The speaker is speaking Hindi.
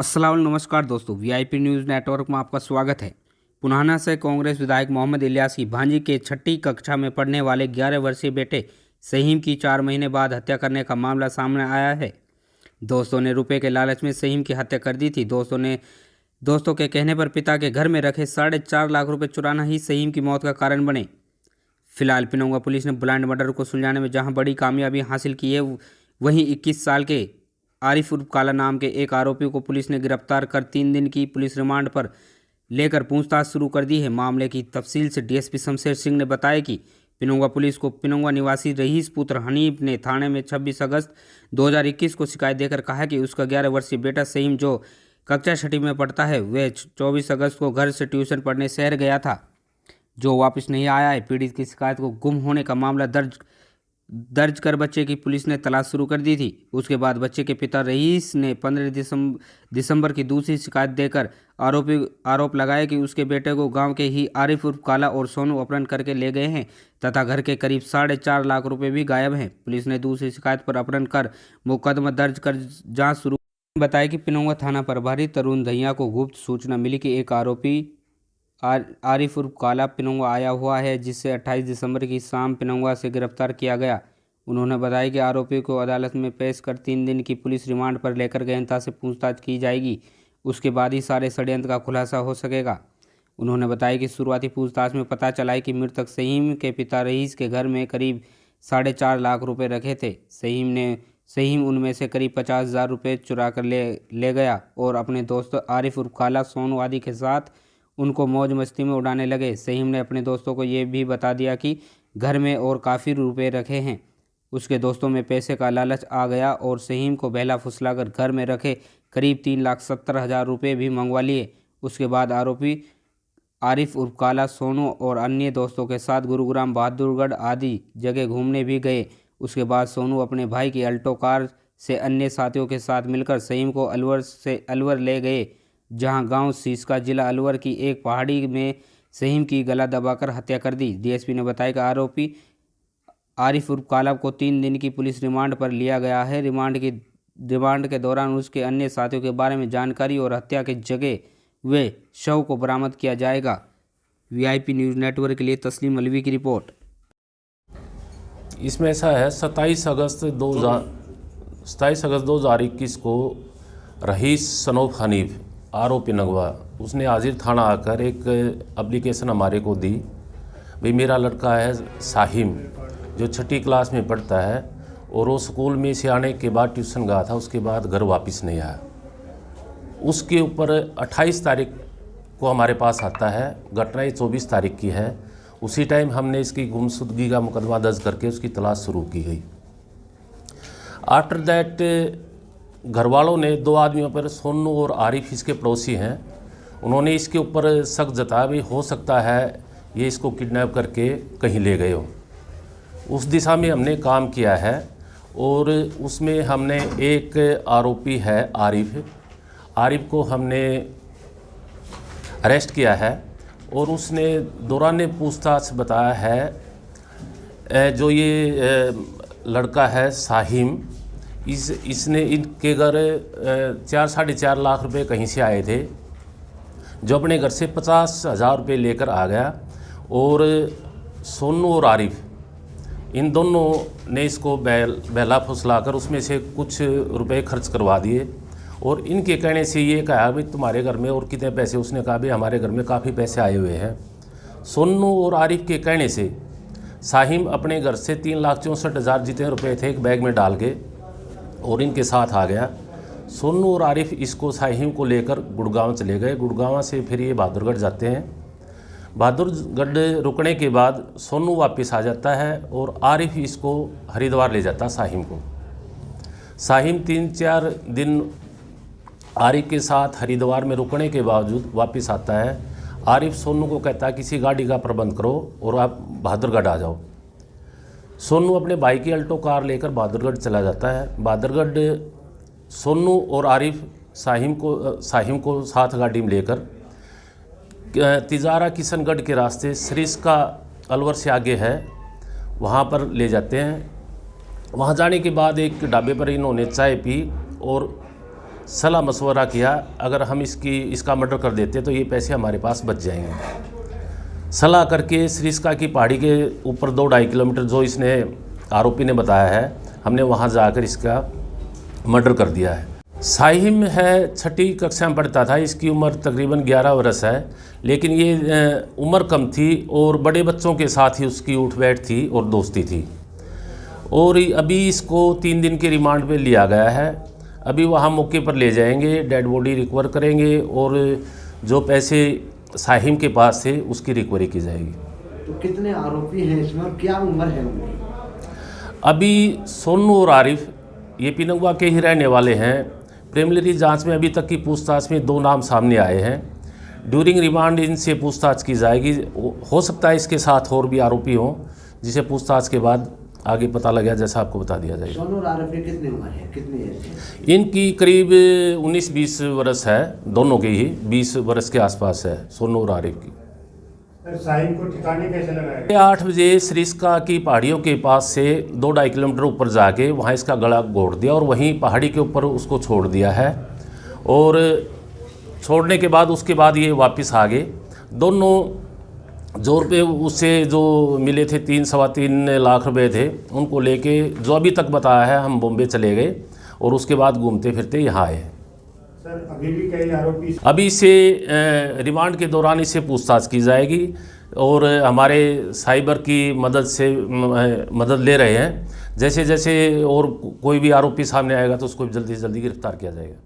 अस्सलाम नमस्कार दोस्तों, वीआईपी न्यूज़ नेटवर्क में आपका स्वागत है। पुनाना से कांग्रेस विधायक मोहम्मद इलियास की भांजी के छठी कक्षा में पढ़ने वाले 11 वर्षीय बेटे सहीम की 4 महीने बाद हत्या करने का मामला सामने आया है। दोस्तों ने रुपए के लालच में सहीम की हत्या कर दी थी। दोस्तों के कहने पर पिता के घर में रखे 4.5 लाख रुपए चुराना ही सहीम की मौत का कारण बने। फिलहाल पिनोंगा पुलिस ने ब्लाइंड मर्डर को सुलझाने में जहां बड़ी कामयाबी हासिल की है, वहीं 21 साल के आरिफ उर्फ काला नाम के एक आरोपी को पुलिस ने गिरफ्तार कर 3 दिन की पुलिस रिमांड पर लेकर पूछताछ शुरू कर दी है। मामले की तफसील से डीएसपी शमशेर सिंह ने बताया कि पिनोंगा पुलिस को पिनोंगा निवासी रईस पुत्र हनीफ ने थाने में 26 अगस्त 2021 को शिकायत देकर कहा कि उसका 11 वर्षीय बेटा सहीम, जो कक्षा छठी में पढ़ता है, वह 24 अगस्त को घर से ट्यूशन पढ़ने शहर गया था, जो वापस नहीं आया है। पीड़ित की शिकायत को गुम होने का मामला दर्ज कर बच्चे की पुलिस ने तलाश शुरू कर दी थी। उसके बाद बच्चे के पिता रईस ने 15 दिसंबर की दूसरी शिकायत देकर आरोप लगाया कि उसके बेटे को गांव के ही आरिफ उर्फ काला और सोनू अपहरण करके ले गए हैं तथा घर के करीब 4.5 लाख रुपए भी गायब हैं। पुलिस ने दूसरी शिकायत पर अपहरण कर मुकदमा दर्ज कर जाँच शुरू बताया कि पिनोंगा थाना प्रभारी तरुण दहिया को गुप्त सूचना मिली कि एक आरोपी आरिफ उर्फ काला पिनोंगा आया हुआ है, जिससे 28 दिसंबर की शाम पिनोंगा से गिरफ्तार किया गया। उन्होंने बताया कि आरोपी को अदालत में पेश कर 3 दिन की पुलिस रिमांड पर लेकर गहनता से पूछताछ की जाएगी। उसके बाद ही सारे षड्यंत्र का खुलासा हो सकेगा। उन्होंने बताया कि शुरुआती पूछताछ में पता चला है कि मृतक सहीम के पिता रईस के घर में करीब 4.5 लाख रुपए रखे थे। सहीम उनमें से करीब 50,000 रुपये चुरा कर ले गया और अपने दोस्तों आरिफ उर्फ काला, सोनू आदि के साथ उनको मौज मस्ती में उड़ाने लगे। सहीम ने अपने दोस्तों को ये भी बता दिया कि घर में और काफ़ी रुपए रखे हैं। उसके दोस्तों में पैसे का लालच आ गया और सहीम को बहला फुसलाकर घर में रखे करीब 3,70,000 रुपये भी मंगवा लिए। उसके बाद आरोपी आरिफ उर्फ काला, सोनू और अन्य दोस्तों के साथ गुरुग्राम, बहादुरगढ़ आदि जगह घूमने भी गए। उसके बाद सोनू अपने भाई की अल्टो कार से अन्य साथियों के साथ मिलकर सहीम को अलवर ले गए, जहां गांव सीसका, जिला अलवर की एक पहाड़ी में सहीम की गला दबाकर हत्या कर दी। डीएसपी ने बताया कि आरोपी आरिफ उर्फ काला को 3 दिन की पुलिस रिमांड पर लिया गया है। रिमांड के दौरान उसके अन्य साथियों के बारे में जानकारी और हत्या की जगह वे शव को बरामद किया जाएगा। वीआईपी न्यूज़ नेटवर्क के लिए तस्लीम अलवी की रिपोर्ट। इसमें ऐसा है, 27 अगस्त 2021 को रईस सनोफ हनीफ आरोपी नगवा, उसने हाजिर थाना आकर एक एप्लीकेशन हमारे को दी। भाई मेरा लड़का है साहिम, जो छठी क्लास में पढ़ता है और वो स्कूल में से आने के बाद ट्यूशन गया था, उसके बाद घर वापस नहीं आया। उसके ऊपर 28 तारीख को हमारे पास आता है, घटना 24 तारीख की है। उसी टाइम हमने इसकी गुमशुदगी का मुकदमा दर्ज करके उसकी तलाश शुरू की गई। आफ्टर दैट घर वालों ने 2 आदमियों पर, सोनू और आरिफ इसके पड़ोसी हैं, उन्होंने इसके ऊपर शक जताया भी हो सकता है ये इसको किडनैप करके कहीं ले गए हो। उस दिशा में हमने काम किया है और उसमें हमने एक आरोपी है आरिफ को हमने अरेस्ट किया है और उसने दौरान पूछताछ बताया है जो ये लड़का है साहिम, इसने इनके घर 4-4.5 लाख रुपए कहीं से आए थे, जो अपने घर से 50,000 रुपये लेकर आ गया। और सोनू और आरिफ, इन दोनों ने इसको बहला फुसलाकर उसमें से कुछ रुपए खर्च करवा दिए और इनके कहने से ये कहा भाई तुम्हारे घर में और कितने पैसे, उसने कहा भाई हमारे घर में काफ़ी पैसे आए हुए हैं। सोनू और आरिफ के कहने से साहिम अपने घर से 3,64,000 जितने रुपए थे एक बैग में डाल के और इनके साथ आ गया। सोनू और आरिफ इसको साहिम को लेकर गुड़गांव चले गए। गुड़गांव से फिर ये बहादुरगढ़ जाते हैं। बहादुरगढ़ रुकने के बाद सोनू वापस आ जाता है और आरिफ इसको हरिद्वार ले जाता साहिम को। साहिम 3-4 दिन आरिफ के साथ हरिद्वार में रुकने के बावजूद वापस आता है। आरिफ सोनू को कहता है किसी गाड़ी का प्रबंध करो और आप बहादुरगढ़ आ जाओ। सोनू अपने भाई की अल्टो कार लेकर बहादुरगढ़ चला जाता है। बहादुरगढ़ सोनू और आरिफ साहिम को साथ गाड़ी में लेकर तिजारा किशनगढ़ के रास्ते सरिस्का अलवर से आगे है, वहाँ पर ले जाते हैं। वहाँ जाने के बाद एक ढाबे पर इन्होंने चाय पी और सलाह मशवरा किया, अगर हम इसका मर्डर कर देते तो ये पैसे हमारे पास बच जाएंगे। सलाह करके सरिस्का की पहाड़ी के ऊपर 2-2.5 किलोमीटर जो इसने आरोपी ने बताया है, हमने वहाँ जाकर इसका मर्डर कर दिया है। साहिम है, 6ठी कक्षा में पढ़ता था, इसकी उम्र तकरीबन 11 वर्ष है, लेकिन ये उम्र कम थी और बड़े बच्चों के साथ ही उसकी उठ बैठ थी और दोस्ती थी। और अभी इसको 3 दिन के रिमांड पे लिया गया है। अभी वहाँ मौके पर ले जाएंगे, डेड बॉडी रिकवर करेंगे और जो पैसे साहिम के पास थे उसकी रिकवरी की जाएगी। तो कितने आरोपी हैं इसमें और क्या उम्र है उनकी? अभी सोनू और आरिफ ये पिनंगवा के ही रहने वाले हैं। प्रिलिमिनरी जांच में अभी तक की पूछताछ में 2 नाम सामने आए हैं। ड्यूरिंग रिमांड इनसे पूछताछ की जाएगी। हो सकता है इसके साथ और भी आरोपी हों, जिसे पूछताछ के बाद आगे पता लगा, जैसा आपको बता दिया जाएगा। सोनू और आरिफ की कितनी उम्र है, कितनी एज है? इनकी करीब 19-20 वर्ष है, दोनों के ही 20 वर्ष के आसपास है सोनू और आरिफ की। साहिब को ठिकाने कैसे लगाया? 8 बजे सरिस्का की पहाड़ियों के पास से 2-2.5 किलोमीटर ऊपर जाके वहाँ इसका गला घोट दिया और वहीं पहाड़ी के ऊपर उसको छोड़ दिया है। और छोड़ने के बाद उसके बाद ये वापस आ गए। दोनों जो रुपये उससे जो मिले थे 3-3.25 लाख रुपए थे, उनको लेके जो अभी तक बताया है, हम बॉम्बे चले गए और उसके बाद घूमते फिरते यहाँ आए। सर अभी भी कई आरोपी अभी इसे रिमांड के दौरान इसे पूछताछ की जाएगी और हमारे साइबर की मदद से मदद ले रहे हैं। जैसे जैसे और कोई भी आरोपी सामने आएगा तो उसको जल्दी से जल्दी गिरफ्तार किया जाएगा।